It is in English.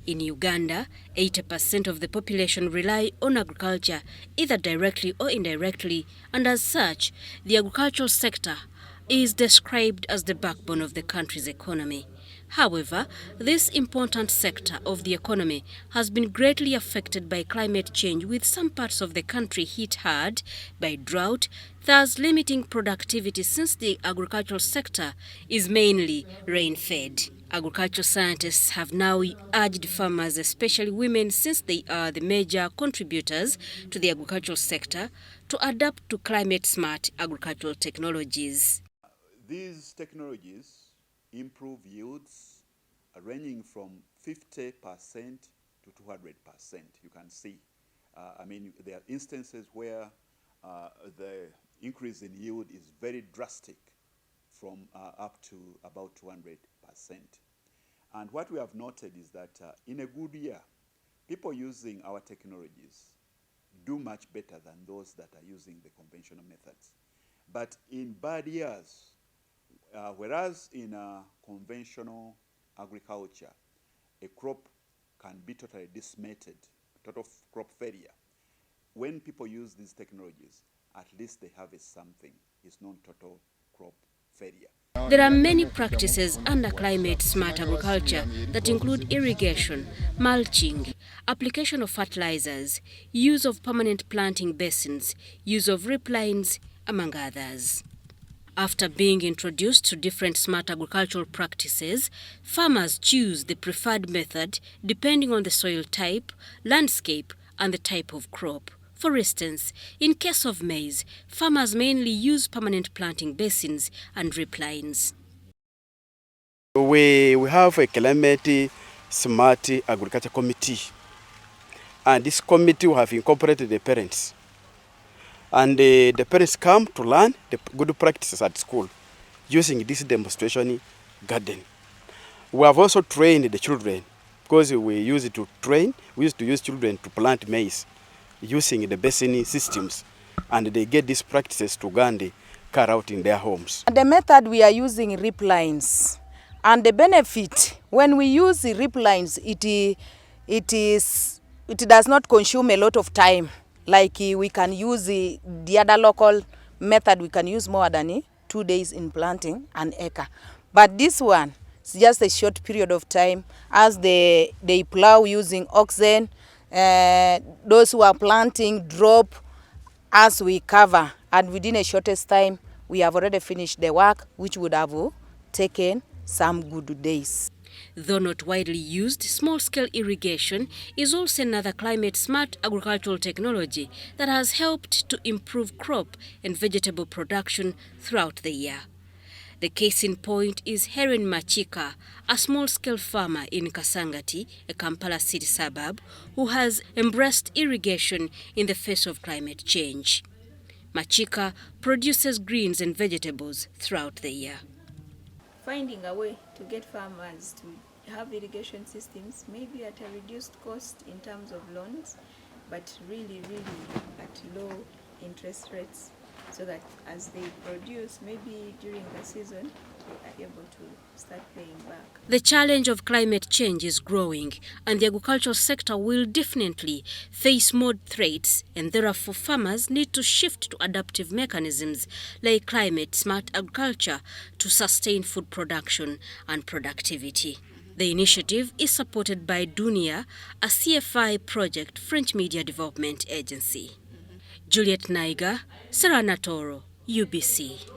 In Uganda, 80% of the population rely on agriculture, either directly or indirectly, and as such, the agricultural sector is described as the backbone of the country's economy. However, this important sector of the economy has been greatly affected by climate change, with some parts of the country hit hard by drought, thus limiting productivity since the agricultural sector is mainly rain-fed. Agricultural scientists have now urged farmers, especially women, since they are the major contributors to the agricultural sector, to adapt to climate-smart agricultural technologies. These technologies improve yields ranging from 50% to 200%. You can see. There are instances where the increase in yield is very drastic, from up to about 200%. And what we have noted is that in a good year, people using our technologies do much better than those that are using the conventional methods. But in bad years, whereas in conventional agriculture, a crop can be totally decimated, total crop failure. When people use these technologies, at least they harvest something. It's non-total crop failure. There are many practices under climate-smart agriculture that include irrigation, mulching, application of fertilizers, use of permanent planting basins, use of rip lines, among others. After being introduced to different smart agricultural practices, farmers choose the preferred method depending on the soil type, landscape, and the type of crop. For instance, in case of maize, farmers mainly use permanent planting basins and rip lines. We have a climate smart agriculture committee, and this committee will have incorporated the parents. And the parents come to learn the good practices at school using this demonstration garden. We have also trained the children, because we used to use children to plant maize using the basin systems, and they get these practices to Gandhi carry out in their homes. The method we are using rip lines, and the benefit when we use the rip lines, it does not consume a lot of time. Like we can use the other local method, we can use more than 2 days in planting an acre. But this one, it's just a short period of time, as they plow using oxen. Those who are planting drop as we cover, and within a shortest time we have already finished the work, which would have taken some good days. Though not widely used, small-scale irrigation is also another climate-smart agricultural technology that has helped to improve crop and vegetable production throughout the year. The case in point is Helen Machika, a small-scale farmer in Kasangati, a Kampala city suburb, who has embraced irrigation in the face of climate change. Machika produces greens and vegetables throughout the year. Finding a way to get farmers to have irrigation systems, maybe at a reduced cost in terms of loans, but really at low interest rates, so that as they produce, maybe during the season, they are able to start paying back. The challenge of climate change is growing, and the agricultural sector will definitely face more threats, and therefore farmers need to shift to adaptive mechanisms like climate-smart agriculture to sustain food production and productivity. The initiative is supported by Dunia, a CFI project French Media Development Agency. Juliet Naiga, Sarah Natoro, UBC.